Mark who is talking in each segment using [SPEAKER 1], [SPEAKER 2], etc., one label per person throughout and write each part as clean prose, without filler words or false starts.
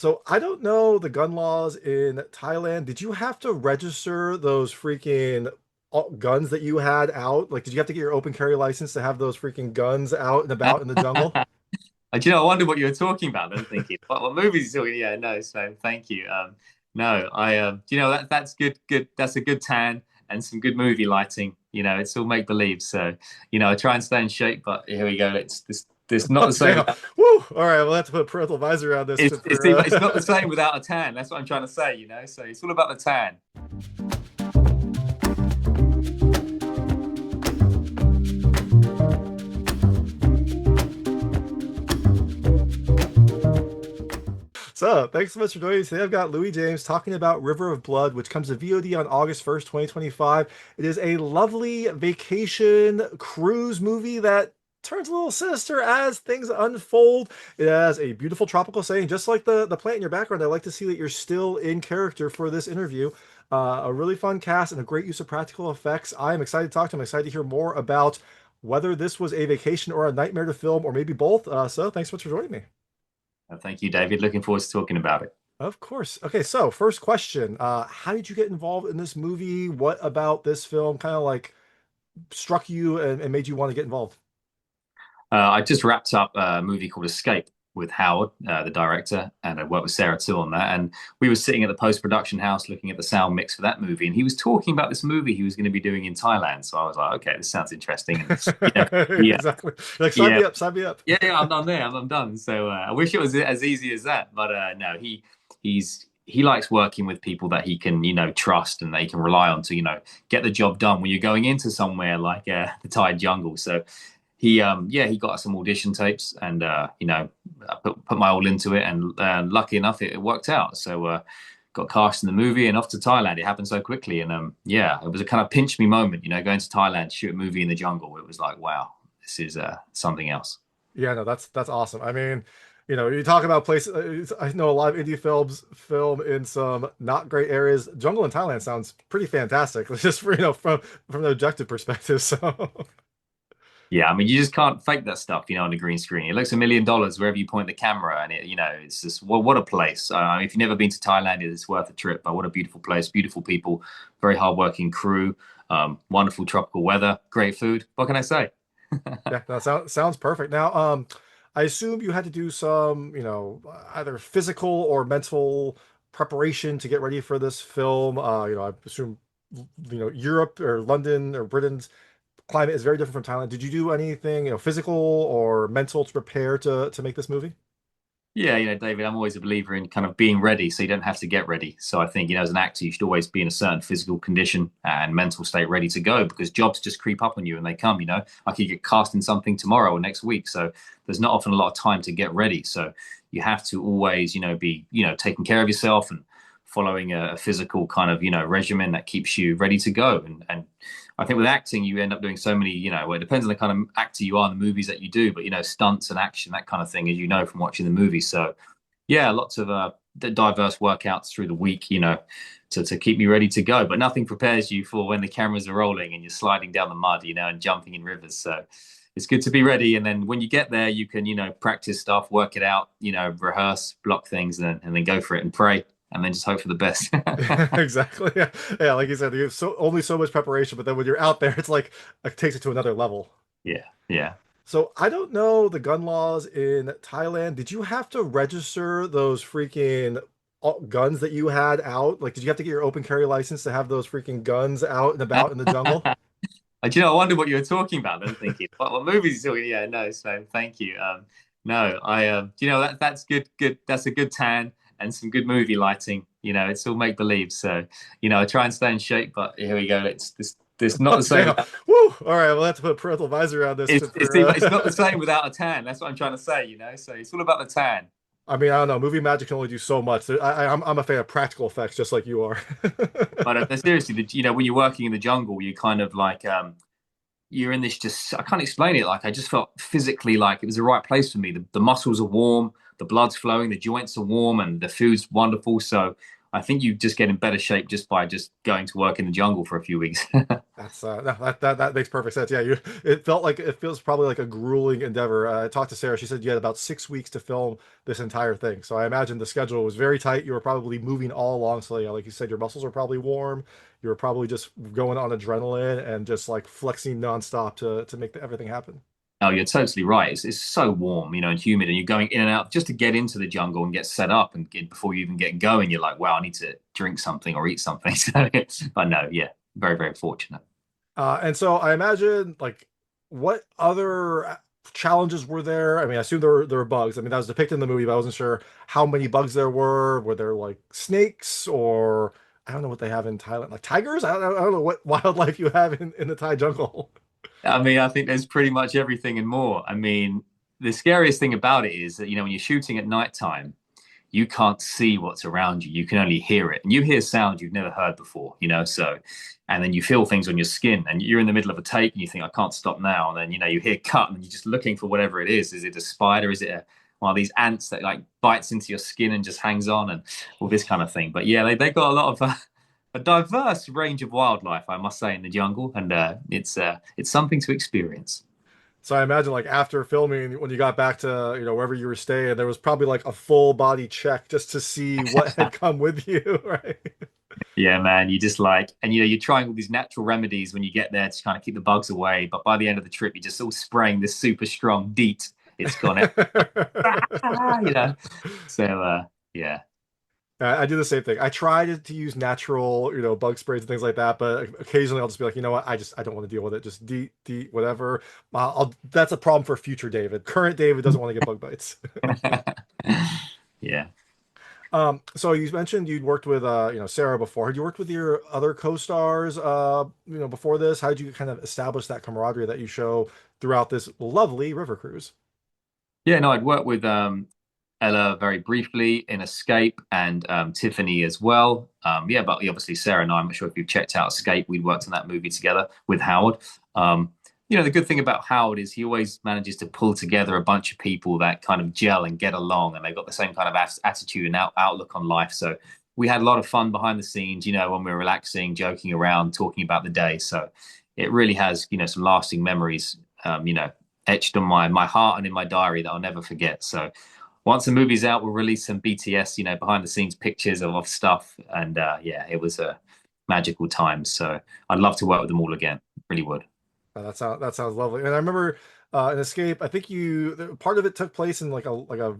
[SPEAKER 1] So I don't know the gun laws in Thailand. Did you have to register those freaking guns that you had out? Like, did you have to get your open carry license to have those freaking guns out and about in the jungle?
[SPEAKER 2] I wonder what you were talking about then, thinking, what movies are you talking? Yeah, no, so thank you. No, that's good. That's a good tan and some good movie lighting. It's all make believe. So, I try and stay in shape, but here we go. It's this not
[SPEAKER 1] Oh,
[SPEAKER 2] the same
[SPEAKER 1] damn.
[SPEAKER 2] without
[SPEAKER 1] Woo! All right, we'll have to put a parental advisory on this
[SPEAKER 2] it's not the same without a tan. That's what I'm trying to say. So it's all about the tan.
[SPEAKER 1] So, thanks so much for joining me today. I've got Louis James talking about River of Blood, which comes to VOD on August 1st, 2025. It is a lovely vacation cruise movie that turns a little sinister as things unfold. It has a beautiful tropical setting, just like the plant in your background. I like to see that you're still in character for this interview. A really fun cast and a great use of practical effects. I am excited to talk to him. I'm excited to hear more about whether this was a vacation or a nightmare to film, or maybe both. So, thanks so much for joining me.
[SPEAKER 2] Thank you, David. Looking forward to talking about it.
[SPEAKER 1] Of course. Okay, so first question. How did you get involved in this movie? What about this film kind of like struck you and made you want to get involved?
[SPEAKER 2] I just wrapped up a movie called Escape with Howard, the director, and I worked with Sarah too on that. And we were sitting at the post-production house looking at the sound mix for that movie, and he was talking about this movie he was going to be doing in Thailand. So I was like, okay, this sounds interesting. And yeah,
[SPEAKER 1] Exactly. Like, sign
[SPEAKER 2] yeah,
[SPEAKER 1] me up, sign me up.
[SPEAKER 2] yeah, I'm done there. I'm done. So I wish it was as easy as that, but no, he likes working with people that he can trust and they can rely on to get the job done when you're going into somewhere like the Thai jungle. So he got us some audition tapes and I put my all into it, and lucky enough it worked out. So got cast in the movie and off to Thailand. It happened so quickly, and it was a kind of pinch me moment, going to Thailand to shoot a movie in the jungle. It was like, wow, this is something else.
[SPEAKER 1] Yeah, no, that's awesome. I mean, you talk about places. I know a lot of indie films film in some not great areas. Jungle in Thailand sounds pretty fantastic. Just from the objective perspective. So.
[SPEAKER 2] Yeah, I mean, you just can't fake that stuff, on the green screen. It looks $1 million wherever you point the camera, and it's just what a place. If you've never been to Thailand, it's worth a trip. But what a beautiful place, beautiful people, very hardworking crew, wonderful tropical weather, great food. What can I say?
[SPEAKER 1] Yeah, that sounds perfect. Now, I assume you had to do some, either physical or mental preparation to get ready for this film. I assume, Europe or London or Britain's climate is very different from Thailand. Did you do anything, physical or mental to prepare to make this movie?
[SPEAKER 2] Yeah, David, I'm always a believer in kind of being ready so you don't have to get ready. So I think, as an actor, you should always be in a certain physical condition and mental state ready to go because jobs just creep up on you and they come. I could get cast in something tomorrow or next week. So there's not often a lot of time to get ready. So you have to always, be, taking care of yourself and following a physical kind of, regimen that keeps you ready to go. And I think with acting, you end up doing so many, well, it depends on the kind of actor you are in the movies that you do, but, stunts and action, that kind of thing, as you know from watching the movie. So, yeah, lots of diverse workouts through the week, to keep me ready to go. But nothing prepares you for when the cameras are rolling and you're sliding down the mud, and jumping in rivers. So it's good to be ready. And then when you get there, you can, practice stuff, work it out, rehearse, block things, and then go for it and pray and then just hope for the best.
[SPEAKER 1] Exactly. Yeah. Yeah, like you said, you have only so much preparation, but then when you're out there, it's like it takes it to another level.
[SPEAKER 2] Yeah, yeah.
[SPEAKER 1] So I don't know the gun laws in Thailand. Did you have to register those freaking guns that you had out? Like, did you have to get your open carry license to have those freaking guns out and about in the jungle?
[SPEAKER 2] I wonder what you were talking about then, thinking, what movies are you talking? Yeah, no, so thank you. No, that's good, that's a good tan and some good movie lighting. It's all make believe. So, I try and stay in shape, but here we go. It's this not
[SPEAKER 1] Oh,
[SPEAKER 2] the same.
[SPEAKER 1] damn. Woo! All right, we'll have to put a parental advisory on this
[SPEAKER 2] It's not the same without a tan. That's what I'm trying to say. So it's all about the tan.
[SPEAKER 1] I mean, I don't know. Movie magic can only do so much. I'm a fan of practical effects, just like you are.
[SPEAKER 2] But seriously, when you're working in the jungle, you kind of like you're in this just I can't explain it. Like I just felt physically like it was the right place for me. The muscles are warm, the blood's flowing, the joints are warm, and the food's wonderful. So I think you just get in better shape just by just going to work in the jungle for a few weeks.
[SPEAKER 1] That's no, that makes perfect sense. Yeah, it felt like it feels probably like a grueling endeavor. I talked to Sarah. She said you had about 6 weeks to film this entire thing. So I imagine the schedule was very tight. You were probably moving all along. So yeah, like you said, your muscles were probably warm. You were probably just going on adrenaline and just like flexing nonstop to make everything happen.
[SPEAKER 2] Oh, you're totally right. It's so warm, and humid, and you're going in and out just to get into the jungle and get set up and before you even get going, you're like, wow, I need to drink something or eat something. But no, yeah, very, very fortunate.
[SPEAKER 1] And so I imagine like what other challenges were there? I mean, I assume there were bugs. I mean, that was depicted in the movie, but I wasn't sure how many bugs there were. Were there like snakes or I don't know what they have in Thailand, like tigers? I don't know what wildlife you have in the Thai jungle.
[SPEAKER 2] I mean, I think there's pretty much everything and more. I mean, the scariest thing about it is that, when you're shooting at nighttime, you can't see what's around you. You can only hear it. And you hear sounds you've never heard before, so, and then you feel things on your skin and you're in the middle of a take and you think, I can't stop now. And then, you hear cut and you're just looking for whatever it is. Is it a spider? Is it one of these ants that like bites into your skin and just hangs on and all this kind of thing? But yeah, they got a lot of, a diverse range of wildlife, I must say, in the jungle. And it's something to experience.
[SPEAKER 1] So I imagine like after filming, when you got back to, wherever you were staying, there was probably like a full body check just to see what had come with you, right?
[SPEAKER 2] Yeah, man. You just like, and you're trying all these natural remedies when you get there to kind of keep the bugs away. But by the end of the trip, you're just all spraying this super strong DEET. It's gone out, So, yeah.
[SPEAKER 1] I do the same thing. I try to use natural, bug sprays and things like that, but occasionally I'll just be like, you know what, I don't want to deal with it. Just DEET, whatever. That's a problem for future David. Current David doesn't want to get bug bites.
[SPEAKER 2] Yeah.
[SPEAKER 1] So you mentioned you'd worked with Sarah before. Had you worked with your other co-stars before this? How did you kind of establish that camaraderie that you show throughout this lovely river cruise?
[SPEAKER 2] Yeah, no, I'd worked with Ella very briefly in Escape and Tiffany as well. Yeah, but obviously Sarah and I, I'm not sure if you've checked out Escape. We worked on that movie together with Howard. The good thing about Howard is he always manages to pull together a bunch of people that kind of gel and get along, and they've got the same kind of attitude and outlook on life. So we had a lot of fun behind the scenes, when we were relaxing, joking around, talking about the day. So it really has, some lasting memories, etched on my heart and in my diary that I'll never forget. So once the movie's out, we'll release some BTS, behind the scenes pictures of stuff. And yeah, it was a magical time. So I'd love to work with them all again. Really would.
[SPEAKER 1] That sounds lovely. And I remember in Escape, I think part of it took place in like a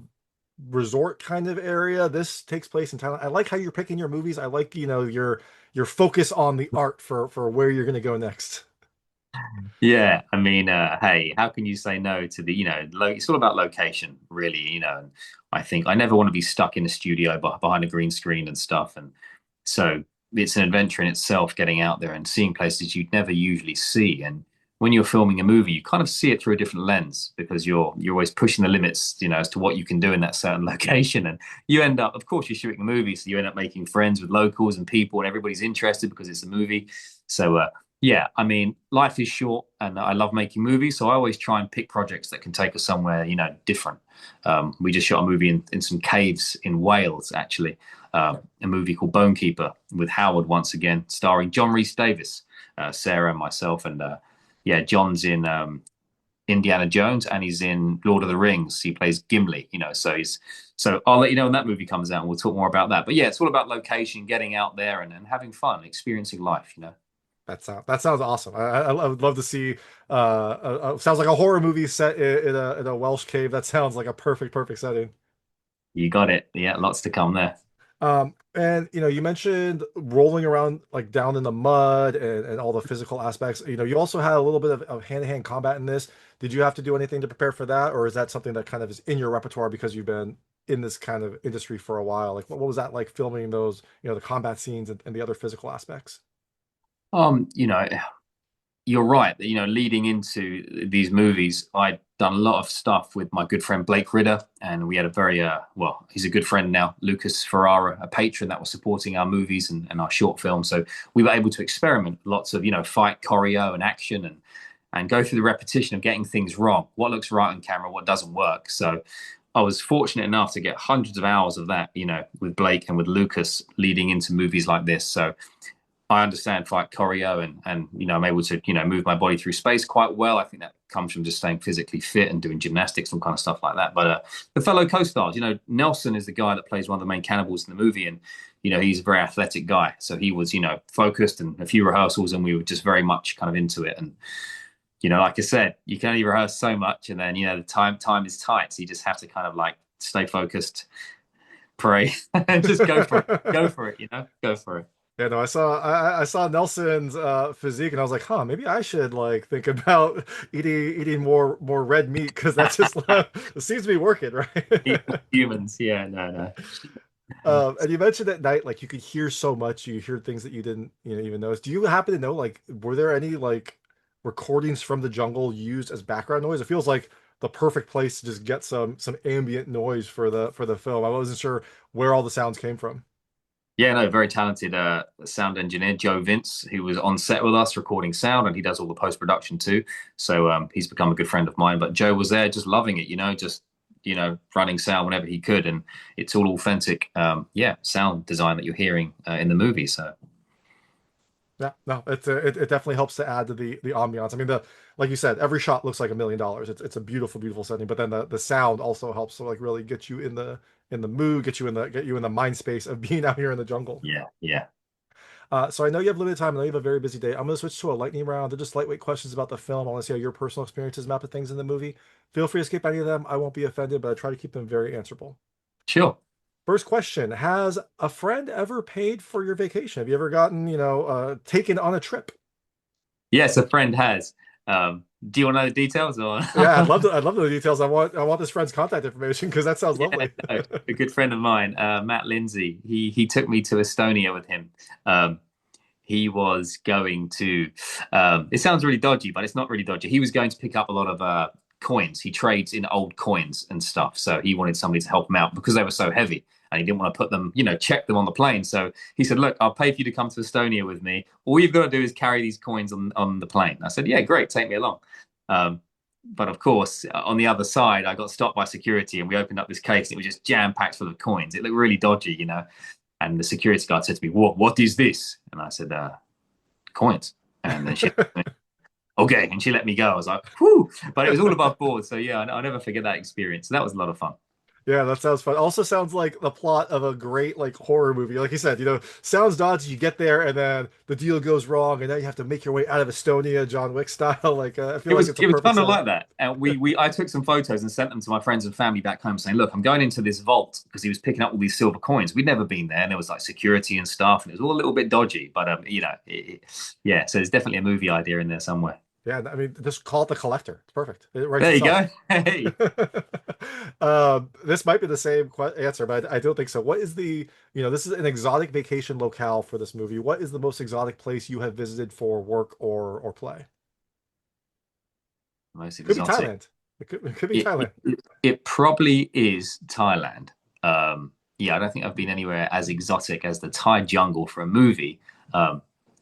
[SPEAKER 1] resort kind of area. This takes place in Thailand. I like how you're picking your movies. I like, your focus on the art for where you're going to go next.
[SPEAKER 2] Yeah, I mean, hey, how can you say no to it's all about location, really. And I think I never want to be stuck in a studio behind a green screen and stuff. And so it's an adventure in itself getting out there and seeing places you'd never usually see. And when you're filming a movie, you kind of see it through a different lens because you're always pushing the limits, as to what you can do in that certain location. And you end up, of course, you're shooting a movie, so you end up making friends with locals and people, and everybody's interested because it's a movie. So yeah, I mean, life is short, and I love making movies, so I always try and pick projects that can take us somewhere, different. We just shot a movie in some caves in Wales, actually, a movie called Bonekeeper with Howard once again, starring John Rhys Davis, Sarah, and myself, and yeah, John's in Indiana Jones and he's in Lord of the Rings. He plays Gimli, so I'll let you know when that movie comes out and we'll talk more about that. But yeah, it's all about location, getting out there and having fun, experiencing life.
[SPEAKER 1] That sounds awesome. I would love to see. Sounds like a horror movie set in a Welsh cave. That sounds like a perfect setting.
[SPEAKER 2] You got it. Yeah, lots to come there.
[SPEAKER 1] And you mentioned rolling around like down in the mud and all the physical aspects. You also had a little bit of hand-to-hand combat in this. Did you have to do anything to prepare for that, or is that something that kind of is in your repertoire because you've been in this kind of industry for a while? Like, what was that like filming those, the combat scenes and the other physical aspects?
[SPEAKER 2] Um, you know, you're right. Leading into these movies, I'd done a lot of stuff with my good friend Blake Ridder, and we had a very well, he's a good friend now, Lucas Ferrara, a patron that was supporting our movies and our short films. So we were able to experiment lots of fight choreo and action and go through the repetition of getting things wrong, what looks right on camera, what doesn't work. So I was fortunate enough to get hundreds of hours of that, with Blake and with Lucas leading into movies like this. So I understand fight choreo and I'm able to move my body through space quite well. I think that comes from just staying physically fit and doing gymnastics and kind of stuff like that. But the fellow co-stars, Nelson is the guy that plays one of the main cannibals in the movie, and he's a very athletic guy. So he was focused and a few rehearsals, and we were just very much kind of into it. And like I said, you can only rehearse so much, and then the time is tight, so you just have to kind of like stay focused, pray, and just go for it. Go for it, go for it.
[SPEAKER 1] Yeah, no, I saw Nelson's physique and I was like, huh, maybe I should like think about eating more red meat because that's just it seems to be working, right?
[SPEAKER 2] Humans, yeah, no.
[SPEAKER 1] And you mentioned at night, like you could hear so much, you hear things that you didn't, even notice. Do you happen to know, like, were there any like recordings from the jungle used as background noise? It feels like the perfect place to just get some ambient noise for the film. I wasn't sure where all the sounds came from.
[SPEAKER 2] Yeah, no, very talented sound engineer, Joe Vince, who was on set with us recording sound, and he does all the post-production too. So he's become a good friend of mine. But Joe was there just loving it, just running sound whenever he could, and it's all authentic, sound design that you're hearing in the movie. So
[SPEAKER 1] Yeah, no, it definitely helps to add to the ambiance. I mean, the like you said, every shot looks like $1 million. It's a beautiful setting, but then the sound also helps to like really get you in the mood, get you in the mind space of being out here in the jungle.
[SPEAKER 2] yeah.
[SPEAKER 1] So I know you have limited time. I know you have a very busy day. I'm going to switch to a lightning round. They're just lightweight questions about the film. I want to see how your personal experiences map to things in the movie. Feel free to skip any of them. I won't be offended, but I try to keep them very answerable.
[SPEAKER 2] Sure.
[SPEAKER 1] First question, has a friend ever paid for your vacation? Have you ever gotten, taken on a trip?
[SPEAKER 2] Yes, a friend has. Do you want to know the details or?
[SPEAKER 1] Yeah, I'd love to know the details. I want this friend's contact information because that sounds
[SPEAKER 2] Yeah,
[SPEAKER 1] lovely.
[SPEAKER 2] no, a good friend of mine, Matt Lindsay. He took me to Estonia with him. He was going to. It sounds really dodgy, but it's not really dodgy. He was going to pick up a lot of coins. He trades in old coins and stuff. So he wanted somebody to help him out because they were so heavy, and he didn't want to put them, check them on the plane. So he said, "Look, I'll pay for you to come to Estonia with me. All you've got to do is carry these coins on the plane." I said, "Yeah, great, take me along." But of course, on the other side, I got stopped by security, and we opened up this case. And it was just jam packed full of coins. It looked really dodgy. And the security guard said to me, What is this?" And I said, "Coins." And then she, okay, and she let me go. I was like, "Whew!" But it was all above board. So yeah, I'll never forget that experience. So that was a lot of fun.
[SPEAKER 1] Yeah, that sounds fun. Also sounds like the plot of a great like horror movie. Like you said, sounds dodgy. You get there and then the deal goes wrong, and now you have to make your way out of Estonia, John Wick style. Like I feel
[SPEAKER 2] It
[SPEAKER 1] like
[SPEAKER 2] was
[SPEAKER 1] it's a
[SPEAKER 2] it was
[SPEAKER 1] perfect
[SPEAKER 2] kind of
[SPEAKER 1] setup.
[SPEAKER 2] like that. And I took some photos and sent them to my friends and family back home, saying, "Look, I'm going into this vault," because he was picking up all these silver coins. We'd never been there, and there was like security and stuff, and it was all a little bit dodgy. But yeah. So there's definitely a movie idea in there somewhere.
[SPEAKER 1] Yeah, I mean, just call it The Collector. It's perfect. It writes
[SPEAKER 2] There you
[SPEAKER 1] itself.
[SPEAKER 2] go. Hey.
[SPEAKER 1] This might be the same answer, but I don't think so. What is this is an exotic vacation locale for this movie. What is the most exotic place you have visited for work or play?
[SPEAKER 2] Most
[SPEAKER 1] Could be
[SPEAKER 2] exotic.
[SPEAKER 1] Thailand. It could be
[SPEAKER 2] It,
[SPEAKER 1] Thailand.
[SPEAKER 2] it, it probably is Thailand. Yeah, I don't think I've been anywhere as exotic as the Thai jungle for a movie. I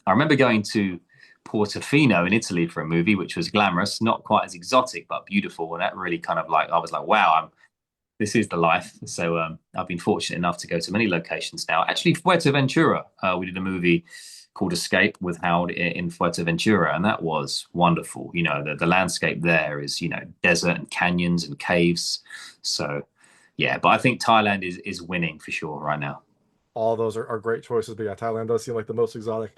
[SPEAKER 2] remember going to Portofino in Italy for a movie, which was glamorous, not quite as exotic, but beautiful. And that really kind of like, I was like, wow, this is the life. So I've been fortunate enough to go to many locations now. Actually, Fuerteventura, we did a movie called Escape with Howard in Fuerteventura, and that was wonderful. The landscape there is, desert and canyons and caves. So yeah, but I think Thailand is winning for sure right now.
[SPEAKER 1] All those are great choices, but yeah, Thailand does seem like the most exotic.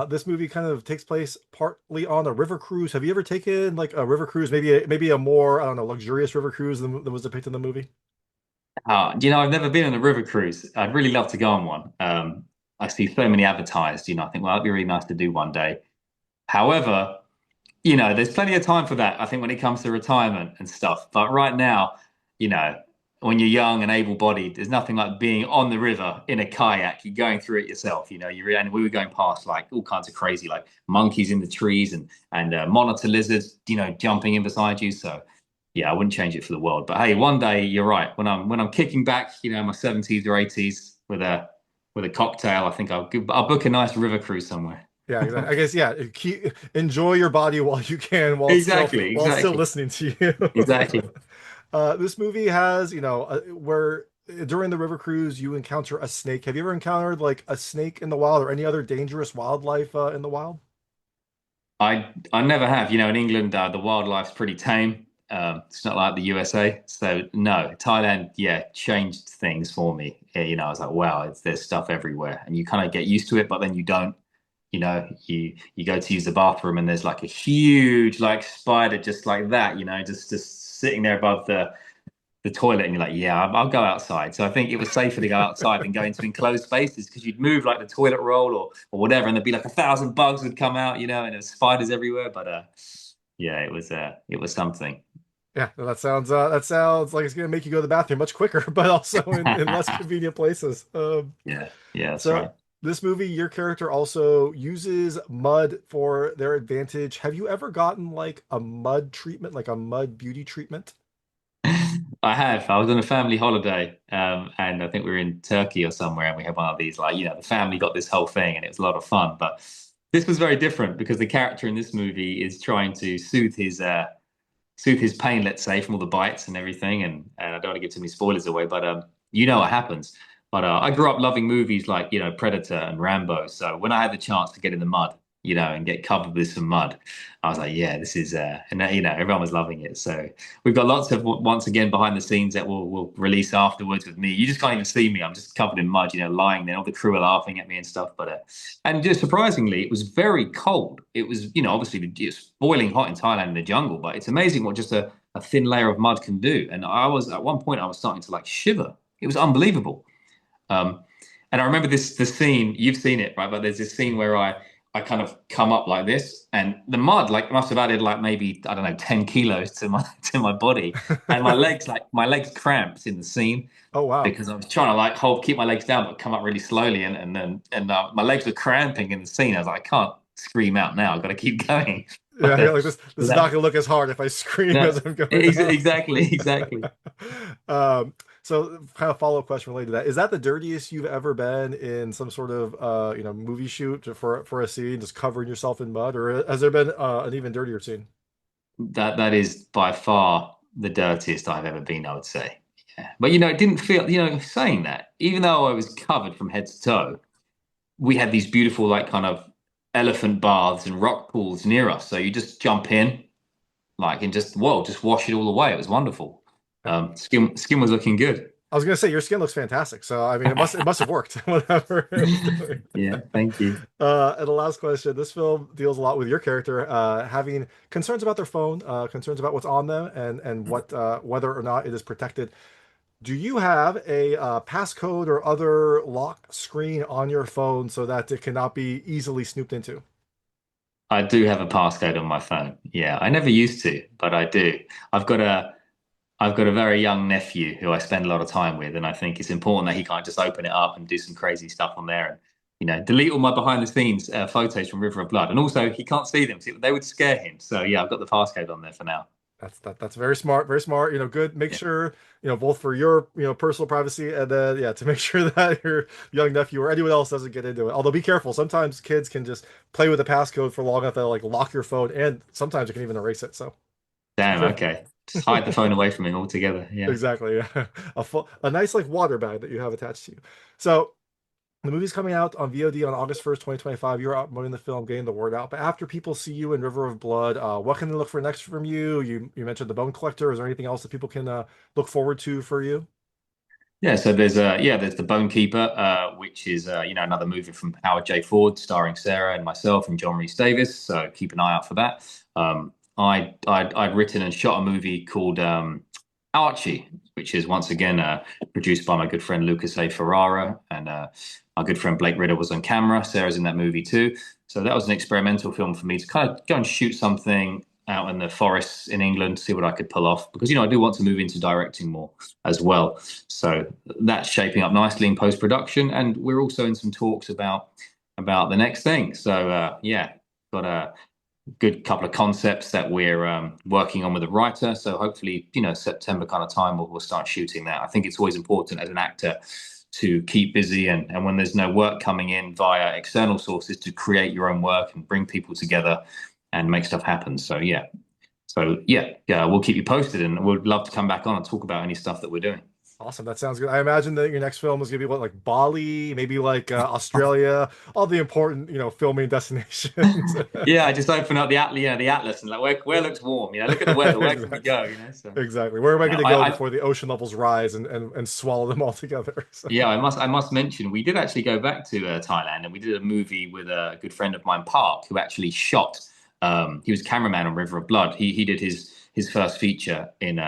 [SPEAKER 1] This movie kind of takes place partly on a river cruise. Have you ever taken like a river cruise, maybe a more, I don't know, luxurious river cruise than was depicted in the movie?
[SPEAKER 2] I've never been on a river cruise. I'd really love to go on one. I see so many advertised, I think, well, that'd be really nice to do one day. However, there's plenty of time for that, I think, when it comes to retirement and stuff. But right now, you know, when you're young and able-bodied, there's nothing like being on the river in a kayak. You're going through it yourself. And we were going past like all kinds of crazy, like monkeys in the trees and monitor lizards, jumping in beside you. So yeah, I wouldn't change it for the world. But hey, one day you're right. When I'm kicking back, in my 70s or 80s with a cocktail, I think I'll book a nice river cruise somewhere.
[SPEAKER 1] Yeah, exactly. I guess yeah. Enjoy your body while you can,
[SPEAKER 2] Exactly,
[SPEAKER 1] while it's still
[SPEAKER 2] exactly,
[SPEAKER 1] listening to you.
[SPEAKER 2] exactly.
[SPEAKER 1] This movie has, where during the river cruise you encounter a snake. Have you ever encountered like a snake in the wild or any other dangerous wildlife in the wild?
[SPEAKER 2] I never have. In England, the wildlife's pretty tame. It's not like the USA. So no, Thailand, yeah, changed things for me. Yeah, I was like, wow, there's stuff everywhere, and you kind of get used to it, but then you don't. You go to use the bathroom, and there's like a huge like spider just like that. Just sitting there above the toilet, and you're like, yeah, I'll go outside. So I think it was safer to go outside than go into enclosed spaces because you'd move like the toilet roll or whatever, and there'd be like 1,000 bugs would come out, and there's spiders everywhere. But yeah, it was something.
[SPEAKER 1] Yeah, that sounds like it's gonna make you go to the bathroom much quicker, but also in less convenient places.
[SPEAKER 2] Yeah, yeah, that's
[SPEAKER 1] So
[SPEAKER 2] right.
[SPEAKER 1] this movie, your character also uses mud for their advantage. Have you ever gotten like a mud treatment, like a mud beauty treatment?
[SPEAKER 2] I have. I was on a family holiday, and I think we were in Turkey or somewhere, and we had one of these, like, the family got this whole thing, and it was a lot of fun. But this was very different because the character in this movie is trying to soothe his pain, let's say, from all the bites and everything. And I don't want to give too many spoilers away, but you know what happens. But I grew up loving movies like Predator and Rambo. So when I had the chance to get in the mud, and get covered with some mud, I was like, yeah, this is and everyone was loving it. So we've got lots of once again behind the scenes that we'll release afterwards with me. You just can't even see me. I'm just covered in mud, lying there. All the crew are laughing at me and stuff. But and just surprisingly, it was very cold. It was, obviously it's boiling hot in Thailand in the jungle, but it's amazing what just a thin layer of mud can do. And at one point I was starting to like shiver. It was unbelievable. Um, and I remember the scene, you've seen it, right? But there's this scene where I kind of come up like this, and the mud like must have added like maybe, I don't know, 10 kilos to my to my body. And my legs cramped in the scene
[SPEAKER 1] Oh wow.
[SPEAKER 2] because I was trying to like keep my legs down, but come up really slowly, and my legs were cramping in the scene. I was like, I can't scream out now. I've got to keep going.
[SPEAKER 1] Yeah,
[SPEAKER 2] But
[SPEAKER 1] yeah, like this is not
[SPEAKER 2] that,
[SPEAKER 1] gonna look as hard if I scream as
[SPEAKER 2] that
[SPEAKER 1] I'm going down.
[SPEAKER 2] exactly.
[SPEAKER 1] So kind of follow-up question related to that. Is that the dirtiest you've ever been in some sort of movie shoot for a scene, just covering yourself in mud, or has there been an even dirtier scene?
[SPEAKER 2] That is by far the dirtiest I've ever been, I would say. Yeah. But it didn't feel, saying that, even though I was covered from head to toe, we had these beautiful, like, kind of elephant baths and rock pools near us. So you just jump in, like, and just wash it all away. It was wonderful. Skin was looking good.
[SPEAKER 1] I was gonna say your skin looks fantastic, so I mean it must have worked, whatever it was doing.
[SPEAKER 2] Yeah, thank you.
[SPEAKER 1] And the last question, this film deals a lot with your character having concerns about their phone, concerns about what's on them, and what whether or not it is protected. Do you have a passcode or other lock screen on your phone so that it cannot be easily snooped into?
[SPEAKER 2] I do have a passcode on my phone. Yeah, I never used to, but I do. I've got a I've got a very young nephew who I spend a lot of time with, and I think it's important that he can't just open it up and do some crazy stuff on there and delete all my behind the scenes photos from River of Blood. And also, he can't see them; so they would scare him. So yeah, I've got the passcode on there for now.
[SPEAKER 1] That's very smart, very smart. Good. Make
[SPEAKER 2] Yeah,
[SPEAKER 1] sure, both for your, personal privacy and then yeah, to make sure that your young nephew or anyone else doesn't get into it. Although be careful, sometimes kids can just play with the passcode for long enough that like lock your phone and sometimes you can even erase it. So be
[SPEAKER 2] damn.
[SPEAKER 1] careful.
[SPEAKER 2] Okay, just hide the phone away from him altogether. Yeah.
[SPEAKER 1] Exactly. Yeah. A nice like water bag that you have attached to you. So the movie's coming out on VOD on August 1st, 2025. You're out promoting the film, getting the word out. But after people see you in River of Blood, what can they look for next from you? You mentioned the Bone Collector. Is there anything else that people can look forward to for you?
[SPEAKER 2] Yeah, so there's the Bone Keeper, which is another movie from Howard J. Ford, starring Sarah and myself and John Rhys Davis. So keep an eye out for that. I'd written and shot a movie called Archie, which is once again produced by my good friend Lucas A. Ferrara, and our good friend Blake Ritter was on camera. Sarah's in that movie too. So that was an experimental film for me to kind of go and shoot something out in the forests in England, see what I could pull off. Because I do want to move into directing more as well. So that's shaping up nicely in post production, and we're also in some talks about the next thing. So yeah, got a good couple of concepts that we're working on with a writer. So hopefully, September kind of time, we'll start shooting that. I think it's always important as an actor to keep busy, and when there's no work coming in via external sources, to create your own work and bring people together and make stuff happen. So yeah, So yeah, we'll keep you posted, and we'd love to come back on and talk about any stuff that we're doing.
[SPEAKER 1] Awesome. That sounds good. I imagine that your next film is gonna be what, like Bali, maybe like Australia, all the important, filming destinations.
[SPEAKER 2] Yeah, I just open up the atlas, and like where looks warm. Look at the weather. Where can we
[SPEAKER 1] Exactly.
[SPEAKER 2] go? So
[SPEAKER 1] Exactly. Where am I
[SPEAKER 2] no,
[SPEAKER 1] going to go before the ocean levels rise and swallow them all together? So,
[SPEAKER 2] yeah, I must mention we did actually go back to Thailand, and we did a movie with a good friend of mine, Park, who actually shot. He was cameraman on River of Blood. He did his first feature in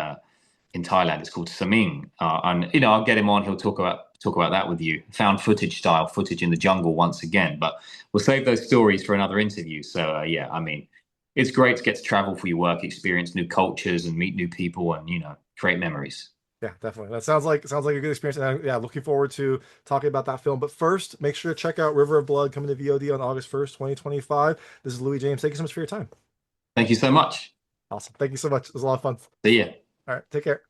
[SPEAKER 2] Thailand. It's called Saming, and I'll get him on. He'll talk about that with you. Found footage style footage in the jungle once again, but we'll save those stories for another interview. So yeah, I mean, it's great to get to travel for your work, experience new cultures, and meet new people, and create memories.
[SPEAKER 1] yeah, definitely. That sounds like a good experience. And yeah, looking forward to talking about that film. But first, make sure to check out River of Blood coming to VOD on August 1st, 2025. This is Louis James. Thank you so much for your time.
[SPEAKER 2] Thank you so much.
[SPEAKER 1] Awesome. Thank you so much. It was a lot of fun.
[SPEAKER 2] See ya.
[SPEAKER 1] All right, take care.